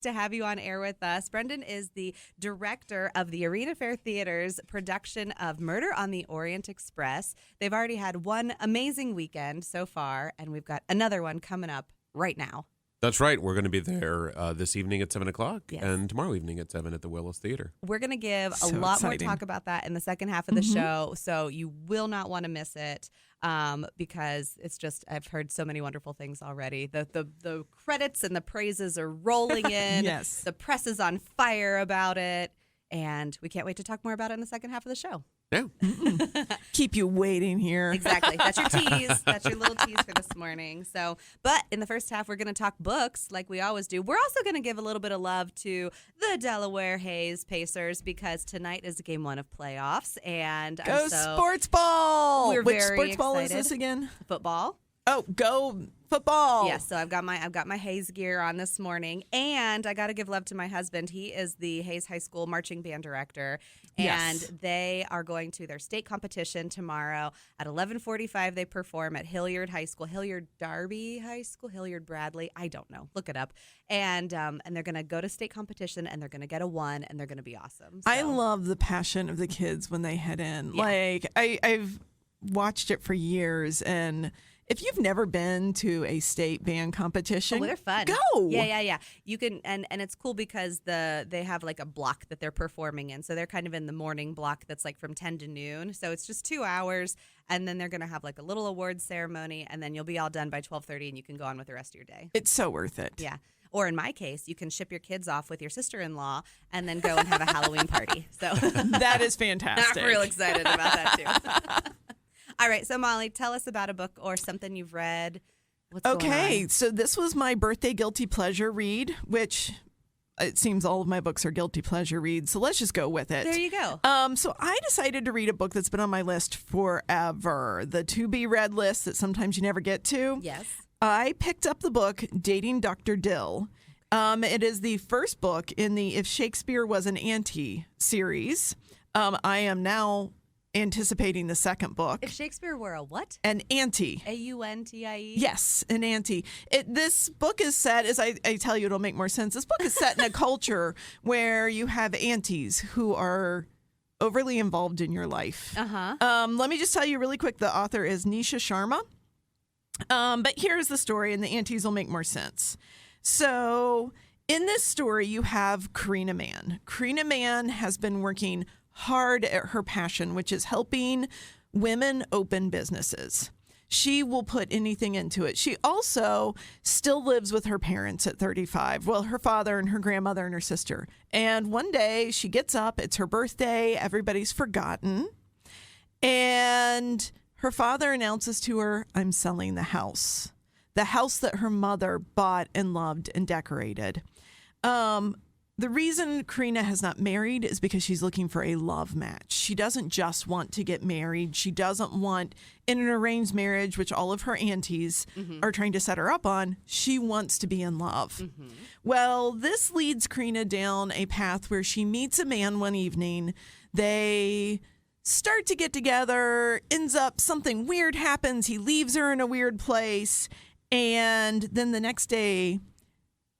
To have you on air with us. Brendan is the director of the Arena Fair Theater's production of Murder on the Orient Express. They've already had one amazing weekend so far, and we've got another one coming up right now. That's right. We're going to be there this evening at 7 o'clock Yes. and tomorrow evening at 7 at the Willis Theater. We're going to give So a lot exciting. more talk about that in the second half of the show, so you will not want to miss it because it's just, I've heard so many wonderful things already. The credits and the praises are rolling in. Yes. The press is on fire about it, and we can't wait to talk more about it in the second half of the show. Yeah. Keep you waiting here. Exactly. That's your tease. That's your little tease for this morning. So, but in the first half, we're going to talk books like we always do. We're also going to give a little bit of love to the Delaware Hayes Pacers because tonight is game one of playoffs. And Go sports ball. We're Which very sports ball is excited. this again? Football. Oh, go football. Yes, so I've got my Hayes gear on this morning, and I got to give love to my husband. He is the Hayes High School marching band director, and Yes. they are going to their state competition tomorrow at 11:45. They perform at Hilliard High School, Hilliard Darby High School, Hilliard Bradley. I don't know. Look it up. And they're going to go to state competition, and they're going to get a 1, and they're going to be awesome. I So- love the passion of the kids when they head in. Yeah. Like I've watched it for years, and if you've never been to a state band competition, Oh, they're fun. Go. Yeah. You can, and it's cool because they have like a block that they're performing in. So they're kind of in the morning block that's like from 10 to noon. So it's just 2 hours, and then they're going to have like a little awards ceremony, and then you'll be all done by 12:30, and you can go on with the rest of your day. It's so worth it. Yeah. Or in my case, you can ship your kids off with your sister-in-law and then go and have a Halloween party. So That is fantastic. I'm real excited about that too. All right, so Molly, tell us about a book or something you've read. What's going Okay, on? so this was my birthday guilty pleasure read, which it seems all of my books are guilty pleasure reads. So let's just go with it. There you go. So I decided to read a book that's been on my list forever, the to-be-read list that sometimes you never get to. Yes. I picked up the book Dating Dr. Dill. It is the first book in the If Shakespeare Was an Auntie series. I am now anticipating the second book. If Shakespeare were a what? An auntie. AUNTIE? Yes, an auntie. This book is set, as I tell you, it'll make more sense. This book is set in a culture where you have aunties who are overly involved in your life. Uh-huh. Let me just tell you really quick, the author is Nisha Sharma. But here's the story, and the aunties will make more sense. So in this story, you have Karina Mann. Karina Mann has been working hard at her passion, which is helping women open businesses. She will put anything into it. She also still lives with her parents at 35. Well, her father and her grandmother and her sister. And one day she gets up, it's her birthday, everybody's forgotten. And her father announces to her, I'm selling the house that her mother bought and loved and decorated. The reason Karina has not married is because she's looking for a love match. She doesn't just want to get married. She doesn't want in an arranged marriage, which all of her aunties are trying to set her up on. She wants to be in love. Well, this leads Karina down a path where she meets a man one evening. They start to get together, ends up something weird happens. He leaves her in a weird place. And then the next day,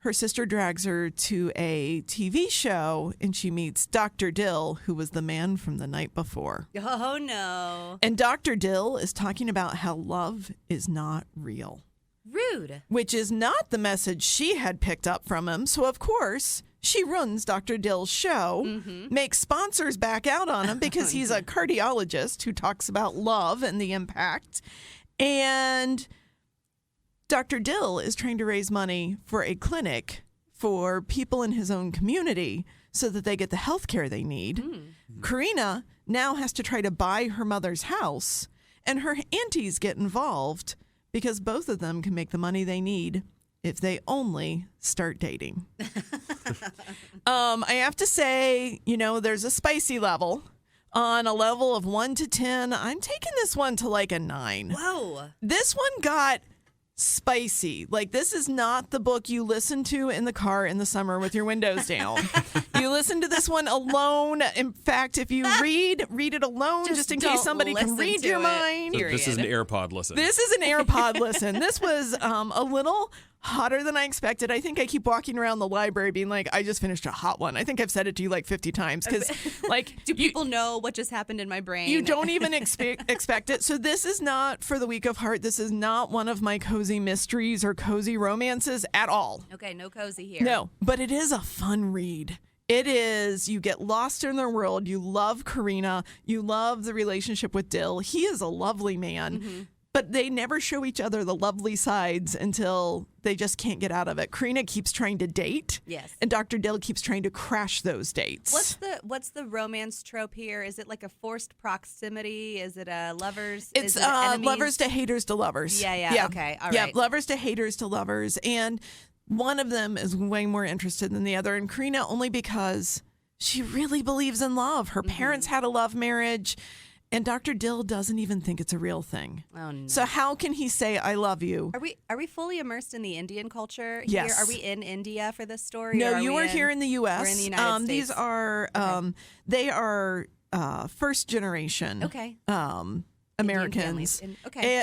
her sister drags her to a TV show, and she meets Dr. Dill, who was the man from the night before. Oh, no. And Dr. Dill is talking about how love is not real, Rude. which is not the message she had picked up from him. So, of course, she runs Dr. Dill's show, makes sponsors back out on him because he's a cardiologist who talks about love and the impact. And Dr. Dill is trying to raise money for a clinic for people in his own community so that they get the health care they need. Karina now has to try to buy her mother's house, and her aunties get involved because both of them can make the money they need if they only start dating. I have to say, there's a spicy level. On a level of 1 to 10, I'm taking this one to like a 9. Whoa. This one got spicy. Like, this is not the book you listen to in the car in the summer with your windows down. You listen to this one alone. In fact, if you read it alone, just in case don't somebody can listen read to your it. mind. Period. This is an AirPod listen. This is an AirPod listen. This was a little hotter than I expected. I think I keep walking around the library being like, I just finished a hot one. I think I've said it to you like 50 times because, like, do people know what just happened in my brain? You don't even expect it. So this is not for the weak of heart. This is not one of my cozy mysteries or cozy romances at all. Okay, no cozy here. No, but it is a fun read. It is. You get lost in their world. You love Karina. You love the relationship with Dill. He is a lovely man. Mm-hmm. But they never show each other the lovely sides until they just can't get out of it. Karina keeps trying to date. Yes. And Dr. Dill keeps trying to crash those dates. What's the romance trope here? Is it like a forced proximity? Is it a lovers? It's is it enemies? lovers to haters to lovers. Yeah. Okay. All right. Yeah, lovers to haters to lovers. And one of them is way more interested than the other. And Karina only because she really believes in love. Her parents had a love marriage. And Dr. Dill doesn't even think it's a real thing. Oh, no. So how can he say, I love you? Are we fully immersed in the Indian culture here? Yes. Are we in India for this story? No, you are here in the U.S. We're in the United States. These are, they are first generation Americans.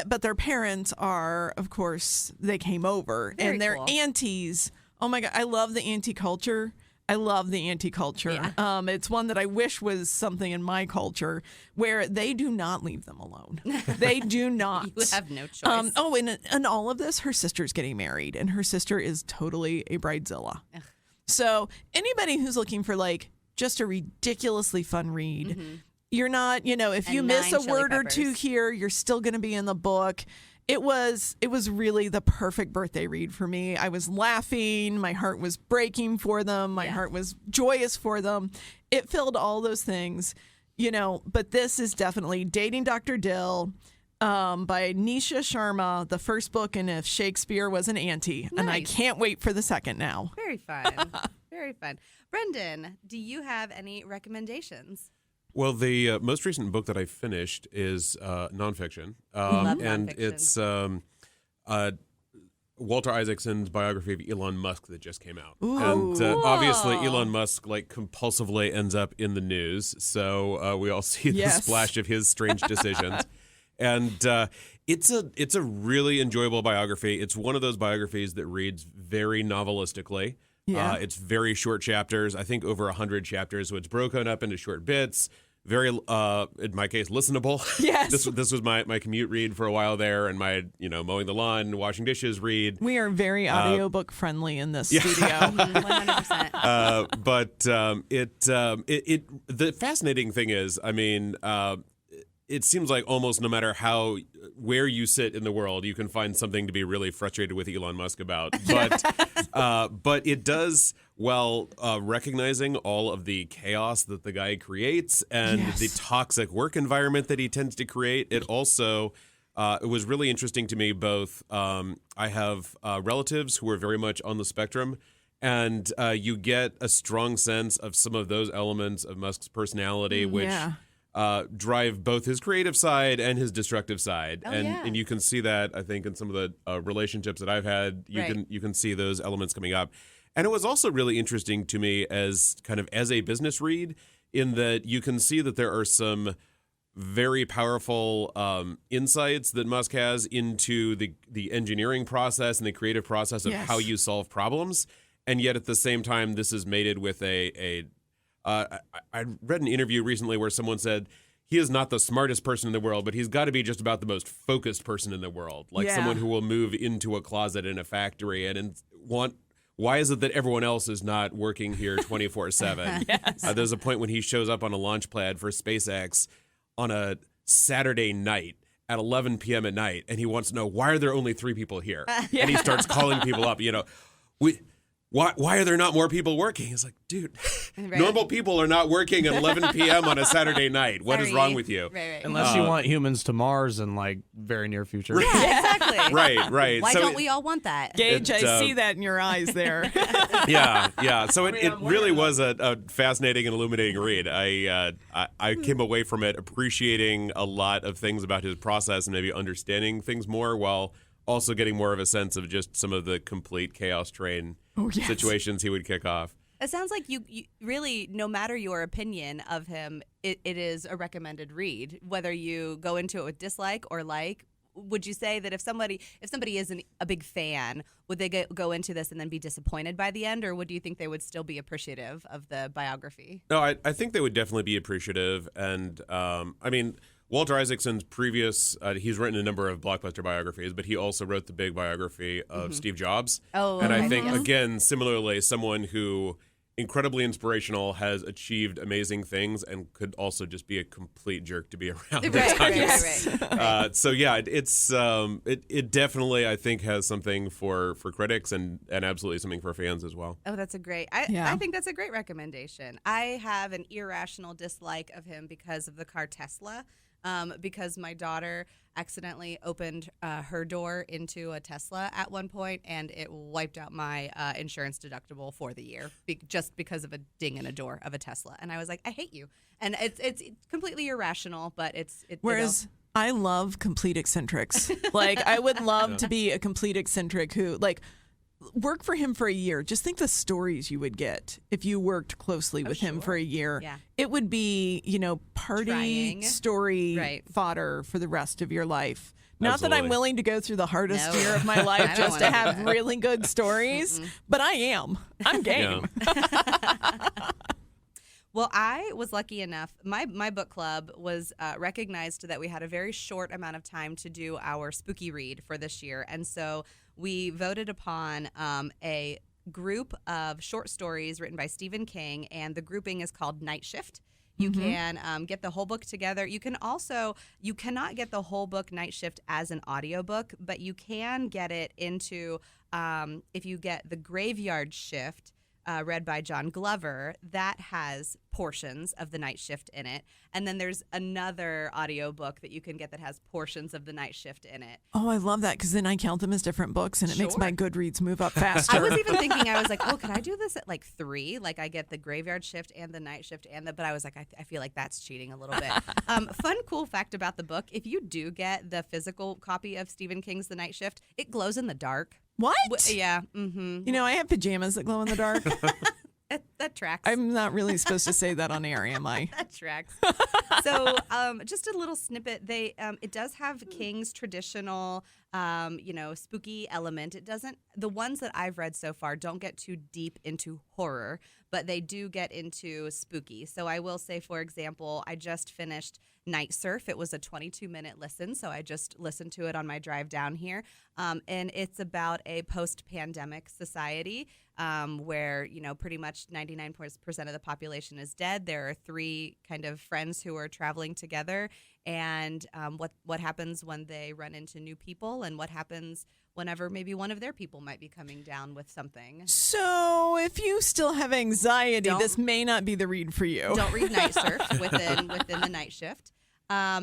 But their parents are, of course, they came over. Very and their cool. aunties, oh my God, I love the auntie culture. I love the auntie culture. Yeah. It's one that I wish was something in my culture where they do not leave them alone. They do not. You have no choice. And all of this, her sister's getting married, and her sister is totally a bridezilla. Ugh. So anybody who's looking for like just a ridiculously fun read, you're not, if you miss a word or two here, you're still going to be in the book. It was really the perfect birthday read for me. I was laughing. My heart was breaking for them. My heart was joyous for them. It filled all those things, but this is definitely Dating Dr. Dill by Nisha Sharma, the first book in If Shakespeare Was an Auntie. Nice. And I can't wait for the second now. Very fun. Very fun. Brendan, do you have any recommendations? Well, the most recent book that I finished is nonfiction. Love and nonfiction. It's Walter Isaacson's biography of Elon Musk that just came out. Ooh. And obviously Elon Musk compulsively ends up in the news. So we all see the splash of his strange decisions. And it's a really enjoyable biography. It's one of those biographies that reads very novelistically. Yeah. It's very short chapters, I think over 100 chapters. So it's broken up into short bits. Very, in my case, listenable. Yes. This was my commute read for a while there, and my mowing the lawn, washing dishes read. We are very audiobook friendly in this studio. 100%. But the fascinating thing is, it seems like almost no matter where you sit in the world, you can find something to be really frustrated with Elon Musk about. But it does, while recognizing all of the chaos that the guy creates and the toxic work environment that he tends to create, it also it was really interesting to me. Both I have relatives who are very much on the spectrum, and you get a strong sense of some of those elements of Musk's personality, which drive both his creative side and his destructive side. And you can see that, I think, in some of the relationships that I've had. You can see those elements coming up. And it was also really interesting to me as a business read, in that you can see that there are some very powerful insights that Musk has into the engineering process and the creative process of how you solve problems. And yet at the same time, this is mated with I read an interview recently where someone said he is not the smartest person in the world, but he's got to be just about the most focused person in the world. Like someone who will move into a closet in a factory and want. Why is it that everyone else is not working here 24/7? Yes. There's a point when he shows up on a launch pad for SpaceX on a Saturday night at 11 p.m. at night, and he wants to know, why are there only 3 people here? And he starts calling people up, Why are there not more people working? It's like, dude, normal people are not working at 11 p.m. on a Saturday night. What is wrong with you? Right. Unless you want humans to Mars in very near future. Yeah, exactly. Right. Why don't we all want that? Gage, I see that in your eyes there. Yeah. So it really was a fascinating and illuminating read. I came away from it appreciating a lot of things about his process and maybe understanding things more, while also getting more of a sense of just some of the complete chaos train situations he would kick off. It sounds like you really, no matter your opinion of him, it is a recommended read. Whether you go into it with dislike or like, would you say that if somebody isn't a big fan, would they go into this and then be disappointed by the end, or would you think they would still be appreciative of the biography? No, I think they would definitely be appreciative. And I mean, Walter Isaacson's previous, he's written a number of blockbuster biographies, but he also wrote the big biography of Steve Jobs. Oh, and I okay. think, again, similarly, someone who incredibly inspirational, has achieved amazing things, and could also just be a complete jerk to be around at times. Right. So yeah, it definitely, I think, has something for critics and absolutely something for fans as well. Oh, that's a great. I think that's a great recommendation. I have an irrational dislike of him because of the car Tesla. Because my daughter accidentally opened her door into a Tesla at one point, and it wiped out my insurance deductible for the year just because of a ding in a door of a Tesla. And I was like, I hate you. And it's completely irrational, but it's. Whereas I love complete eccentrics. Like, I would love to be a complete eccentric who, like, work for him for a year. Just think the stories you would get if you worked closely with him for a year. Yeah. It would be, party story fodder for the rest of your life. Not that I'm willing to go through the hardest year of my life just to have really good stories, but I am. I'm game. Yeah. Well, I was lucky enough. My book club was recognized that we had a very short amount of time to do our spooky read for this year. And so we voted upon a group of short stories written by Stephen King, and the grouping is called Night Shift. You can get the whole book together. You cannot get the whole book Night Shift as an audiobook, but you can get it into, if you get the Graveyard Shift, read by John Glover, that has portions of the Night Shift in it. And then there's another audiobook that you can get that has portions of the Night Shift in it. Oh, I love that, because then I count them as different books, and it makes my Goodreads move up faster. I was even thinking, I was like, oh, can I do this at like 3? Like, I get the Graveyard Shift and the Night Shift, but I was like, I feel like that's cheating a little bit. Fun, cool fact about the book, if you do get the physical copy of Stephen King's The Night Shift, it glows in the dark. What? Yeah. Mm-hmm. I have pajamas that glow in the dark. That tracks. I'm not really supposed to say that on air, am I? That tracks. So, just a little snippet. It does have King's traditional, spooky element. It doesn't. The ones that I've read so far don't get too deep into horror, but they do get into spooky. So I will say, for example, I just finished Night Surf. It was a 22-minute listen, so I just listened to it on my drive down here. And it's about a post-pandemic society where, pretty much 99% of the population is dead. There are 3 kind of friends who are traveling together, and what happens when they run into new people, and what happens whenever maybe one of their people might be coming down with something. So if you still have anxiety, this may not be the read for you. Don't read Night Surf within the Night Shift.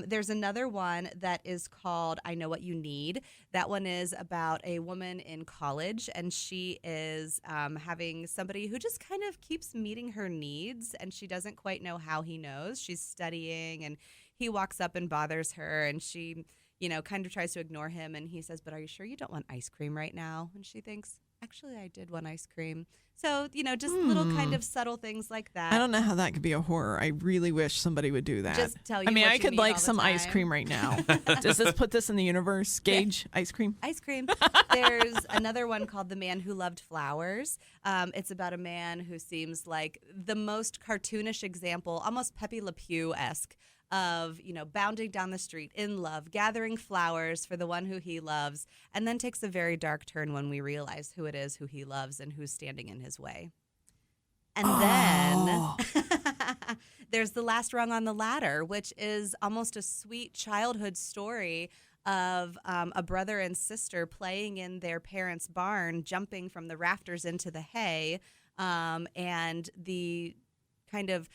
There's another one that is called I Know What You Need. That one is about a woman in college, and she is having somebody who just kind of keeps meeting her needs, and she doesn't quite know how he knows. She's studying, and he walks up and bothers her, and she, kind of tries to ignore him, and he says, "But are you sure you don't want ice cream right now?" And she thinks, "Actually, I did want ice cream." So, just little kind of subtle things like that. I don't know how that could be a horror. I really wish somebody would do that. Just tell you I mean, what I you could need like all the some ice time. cream right now. Does this put this in the universe? Gage, ice cream? Ice cream. There's another one called The Man Who Loved Flowers. It's about a man who seems like the most cartoonish example, almost Pepe Le Pew-esque, of, bounding down the street in love, gathering flowers for the one who he loves, and then takes a very dark turn when we realize who it is who he loves and who's standing in his way. And then there's The Last Rung on the Ladder, which is almost a sweet childhood story of a brother and sister playing in their parents' barn, jumping from the rafters into the hay, and the kind of,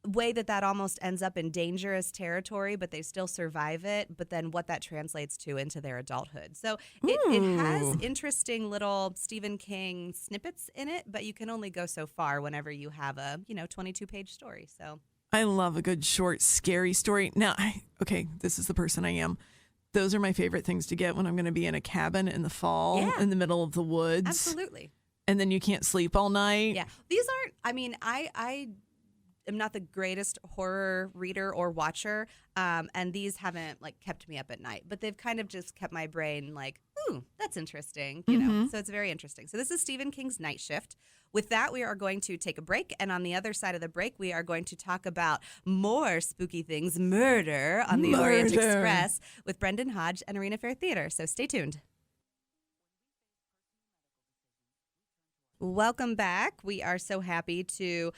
way that almost ends up in dangerous territory, but they still survive it, but then what that translates to into their adulthood. So it has interesting little Stephen King snippets in it, but you can only go so far whenever you have a, 22-page story. So I love a good, short, scary story. Now, this is the person I am. Those are my favorite things to get when I'm going to be in a cabin in the fall in the middle of the woods. Absolutely. And then you can't sleep all night. Yeah. These aren't, I am not the greatest horror reader or watcher, and these haven't like kept me up at night, but they've kind of just kept my brain like, ooh, that's interesting, you know. So it's very interesting. So this is Stephen King's Night Shift. With that, we are going to take a break, and on the other side of the break, we are going to talk about more spooky things, murder on the Orient Express with Brendan Hodge and Arena Fair Theater. So stay tuned. Welcome back. We are so happy to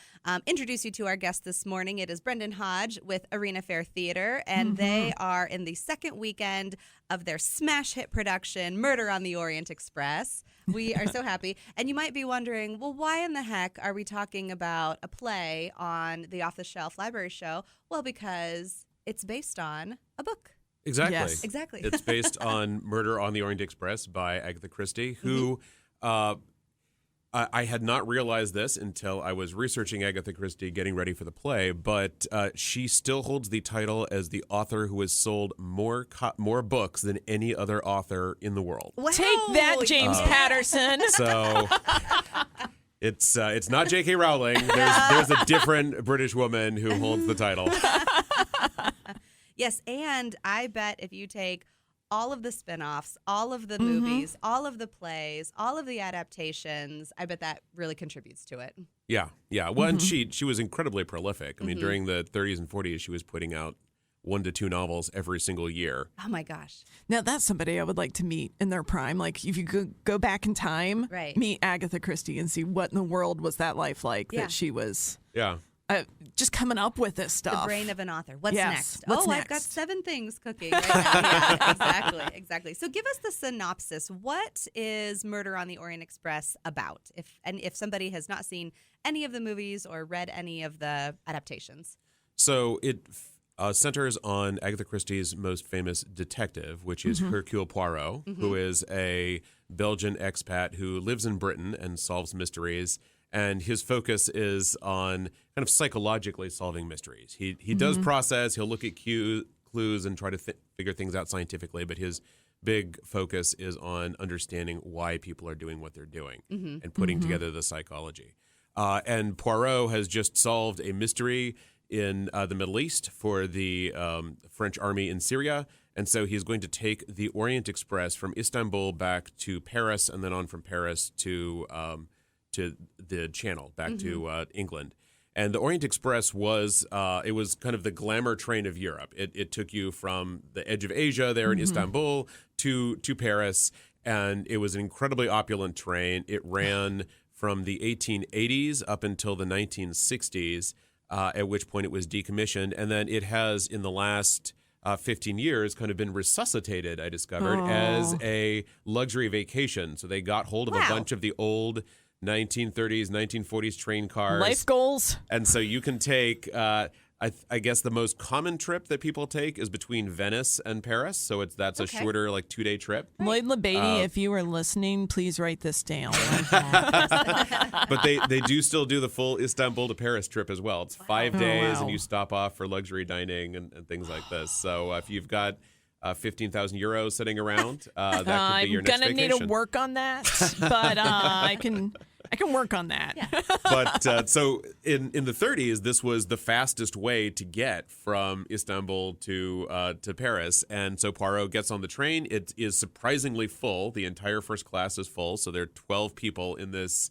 introduce you to our guest this morning. It is Brendan Hodge with Arena Fair Theater, and they are in the second weekend of their smash hit production, Murder on the Orient Express. We are so happy. And you might be wondering, well, why in the heck are we talking about a play on the off-the-shelf library show? Well, because it's based on a book. Exactly. Yes. Exactly. It's based on Murder on the Orient Express by Agatha Christie, who I had not realized this until I was researching Agatha Christie, getting ready for the play, but she still holds the title as the author who has sold more books than any other author in the world. Wow. Take that, James Patterson. So it's not J.K. Rowling. There's a different British woman who holds the title. Yes, and I bet if you take all of the spinoffs, all of the movies, all of the plays, all of the adaptations, I bet that really contributes to it. Yeah. Well, and she was incredibly prolific. I mean, during the 30s and 40s, she was putting out 1 to 2 novels every single year. Oh, my gosh. Now, that's somebody I would like to meet in their prime. Like, if you could go back in time, meet Agatha Christie and see what in the world was that life like that she was just coming up with this stuff. The brain of an author. What's next? What's I've next? got 7 things cooking right now. Yeah, exactly. So give us the synopsis. What is Murder on the Orient Express about? If somebody has not seen any of the movies or read any of the adaptations. So it centers on Agatha Christie's most famous detective, which is Hercule Poirot, who is a Belgian expat who lives in Britain and solves mysteries. And his focus is on kind of psychologically solving mysteries. He does process, he'll look at clues and try to figure things out scientifically, but his big focus is on understanding why people are doing what they're doing and putting together the psychology. And Poirot has just solved a mystery in the Middle East for the French army in Syria. And so he's going to take the Orient Express from Istanbul back to Paris and then on from Paris to the Channel, back to England. And the Orient Express was kind of the glamour train of Europe. It took you from the edge of Asia there in Istanbul to Paris, and it was an incredibly opulent train. It ran from the 1880s up until the 1960s, at which point it was decommissioned. And then it has, in the last 15 years, kind of been resuscitated, I discovered, as a luxury vacation. So they got hold of a bunch of the old 1930s, 1940s train cars. Life goals. And so you can take, I guess the most common trip that people take is between Venice and Paris. So that's a shorter, like 2-day trip. Lloyd LaBadie, if you are listening, please write this down. But they do still do the full Istanbul to Paris trip as well. It's 5 days, and you stop off for luxury dining and things like this. So if you've got 15,000 euros sitting around, that could be your next vacation. I'm gonna need to work on that, but I can work on that. Yeah. But so in the 30s, this was the fastest way to get from Istanbul to Paris, and so Poirot gets on the train. It is surprisingly full. The entire first class is full, so there are 12 people in this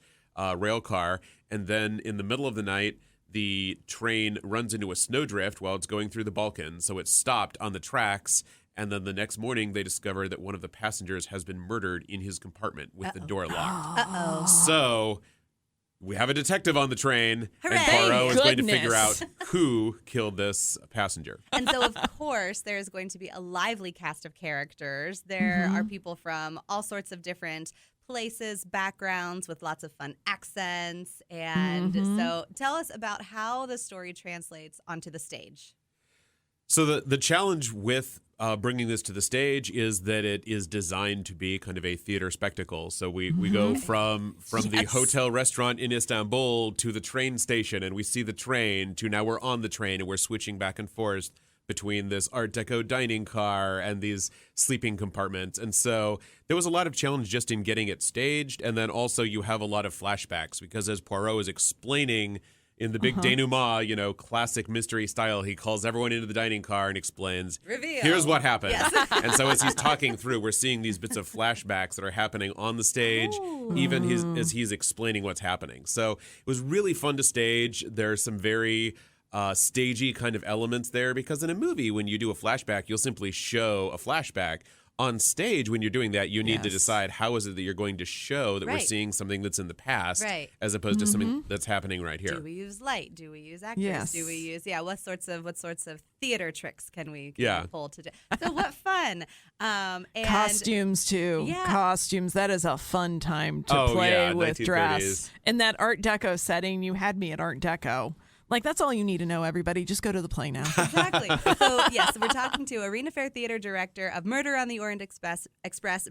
rail car, and then in the middle of the night, the train runs into a snowdrift while it's going through the Balkans, so it's stopped on the tracks. And then the next morning, they discover that one of the passengers has been murdered in his compartment with the door locked. So we have a detective on the train, Hooray! and Poirot is going to Goodness. figure out who killed this passenger. And so, of course, there's going to be a lively cast of characters. There are people from all sorts of different places, backgrounds, with lots of fun accents. And so tell us about how the story translates onto the stage. So the challenge with bringing this to the stage is that it is designed to be kind of a theater spectacle. So we go from the hotel restaurant in Istanbul to the train station, and we see the train, to now we're on the train and we're switching back and forth between this Art Deco dining car and these sleeping compartments. And so there was a lot of challenge just in getting it staged. And then also you have a lot of flashbacks because as Poirot is explaining in the big denouement, classic mystery style, he calls everyone into the dining car and explains, Reveal. Here's what happened. Yes. And so as he's talking through, we're seeing these bits of flashbacks that are happening on the stage, even as he's explaining what's happening. So it was really fun to stage. There's some very stagey kind of elements there, because in a movie, when you do a flashback, you'll simply show a flashback. On stage, when you're doing that, you need to decide how is it that you're going to show that we're seeing something that's in the past, as opposed to something that's happening right here. Do we use light? Do we use actors? Yes. Do we use what sorts of theater tricks can we pull to do? So what fun! And costumes too. Yeah. Costumes. That is a fun time to play with 1930s. dress. In that Art Deco setting, you had me at Art Deco. Like, that's all you need to know, everybody. Just go to the play now. Exactly. So, yes, we're talking to Arena Fair Theater Director of Murder on the Orient Express,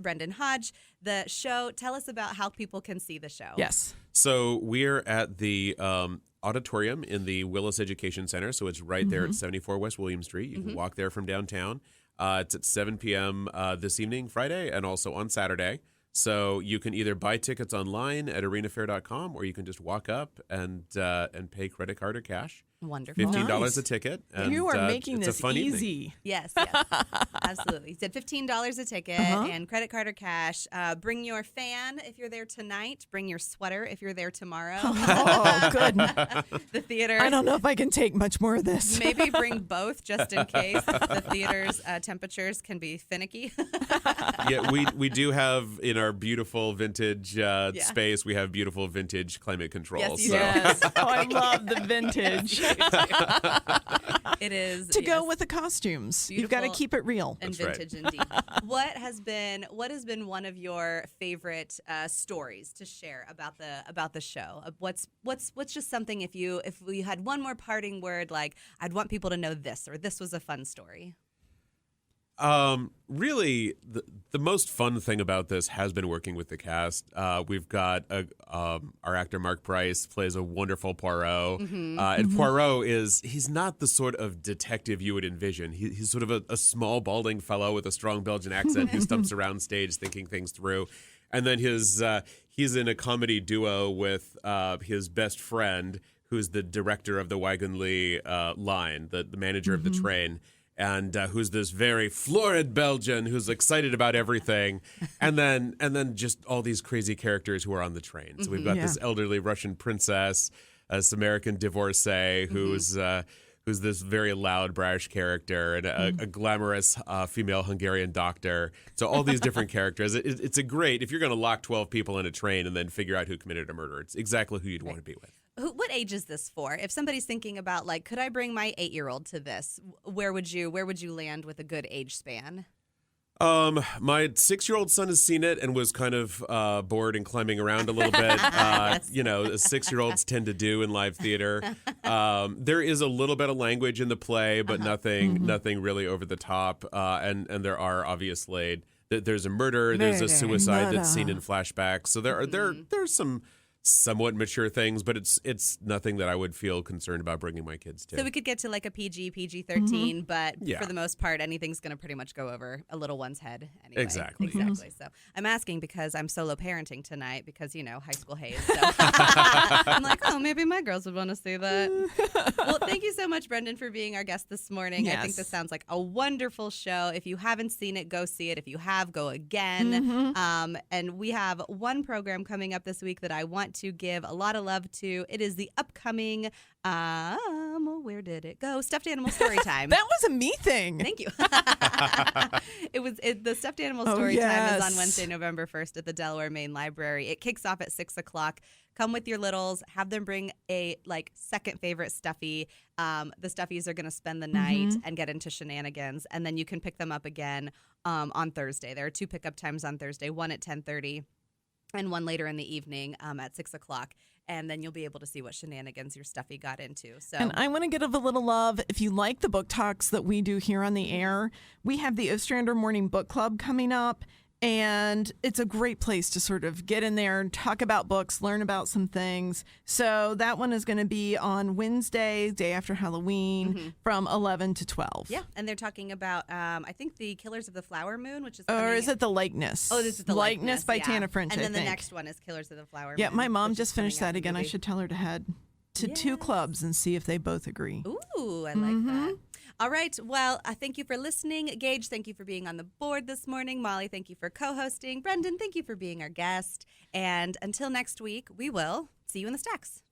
Brendan Hodge. The show, tell us about how people can see the show. Yes. So we're at the auditorium in the Willis Education Center. So it's right there at 74 West William Street. You can walk there from downtown. It's at 7 p.m. This evening, Friday, and also on Saturday. So you can either buy tickets online at arenafair.com, or you can just walk up and pay credit card or cash. Wonderful. $15 a ticket. And, you are making it's this a fun easy. Evening. Yes, absolutely. He said $15 a ticket and credit card or cash. Bring your fan if you're there tonight. Bring your sweater if you're there tomorrow. Oh, good. The theater. I don't know if I can take much more of this. Maybe bring both just in case the theater's temperatures can be finicky. Yeah, we do have in our beautiful vintage space, we have beautiful vintage climate control. Yes, you so. Yes. Oh, I love the vintage. It is To go with the costumes. You've got to Beautiful keep it real. and That's right. vintage indeed. What has been one of your favorite stories to share about the show? What's just something if we had one more parting word, like I'd want people to know this, or this was a fun story. Really, the most fun thing about this has been working with the cast. We've got our actor Mark Price plays a wonderful Poirot, and Poirot he's not the sort of detective you would envision. He's sort of a small balding fellow with a strong Belgian accent who stumps around stage thinking things through, and then he's in a comedy duo with his best friend, who's the director of the Wagenly line, the manager of the train. And who's this very florid Belgian who's excited about everything, and then just all these crazy characters who are on the train. So we've got this elderly Russian princess, this American divorcee who's this very loud, brash character, and a glamorous female Hungarian doctor. So all these different characters. It's a great, if you're going to lock 12 people in a train and then figure out who committed a murder, it's exactly who you'd want to be with. What age is this for? If somebody's thinking about, like, could I bring my 8-year-old to this? Where would you land with a good age span? My 6-year-old son has seen it and was kind of bored and climbing around a little bit. Yes. 6-year-olds tend to do in live theater. There is a little bit of language in the play, but nothing really over the top. And there are obviously there's a murder, there's a suicide that's seen in flashbacks. So there's some somewhat mature things, but it's nothing that I would feel concerned about bringing my kids to. So we could get to like a PG-13, but for the most part, anything's going to pretty much go over a little one's head anyway. Exactly. So I'm asking because I'm solo parenting tonight because, high school haze. So I'm like, maybe my girls would want to see that. Well, thank you so much, Brendan, for being our guest this morning. Yes. I think this sounds like a wonderful show. If you haven't seen it, go see it. If you have, go again. And we have one program coming up this week that I want to give a lot of love to. It is the upcoming, where did it go? Stuffed Animal Story Time. That was a me thing. Thank you. The Stuffed Animal Story Time is on Wednesday, November 1st at the Delaware Main Library. It kicks off at 6 o'clock. Come with your littles. Have them bring a second favorite stuffy. The stuffies are going to spend the night and get into shenanigans, and then you can pick them up again on Thursday. There are 2 pickup times on Thursday, one at 10:30 and one later in the evening at 6 o'clock. And then you'll be able to see what shenanigans your stuffy got into. So, and I want to give a little love. If you like the book talks that we do here on the air, we have the Ostrander Morning Book Club coming up. And it's a great place to sort of get in there and talk about books, learn about some things. So that one is going to be on Wednesday, day after Halloween, from 11 to 12. Yeah, and they're talking about, I think, the Killers of the Flower Moon, which is Or is it The Likeness? Oh, this is The Likeness by yeah. Tana French, And then I think. the next one is Killers of the Flower Moon. Yeah, my mom which just is coming finished out that in the again. I movie. should tell her to head. to 2 clubs and see if they both agree. Ooh, I like that. All right. Well, thank you for listening. Gage, thank you for being on the board this morning. Molly, thank you for co-hosting. Brendan, thank you for being our guest. And until next week, we will see you in the stacks.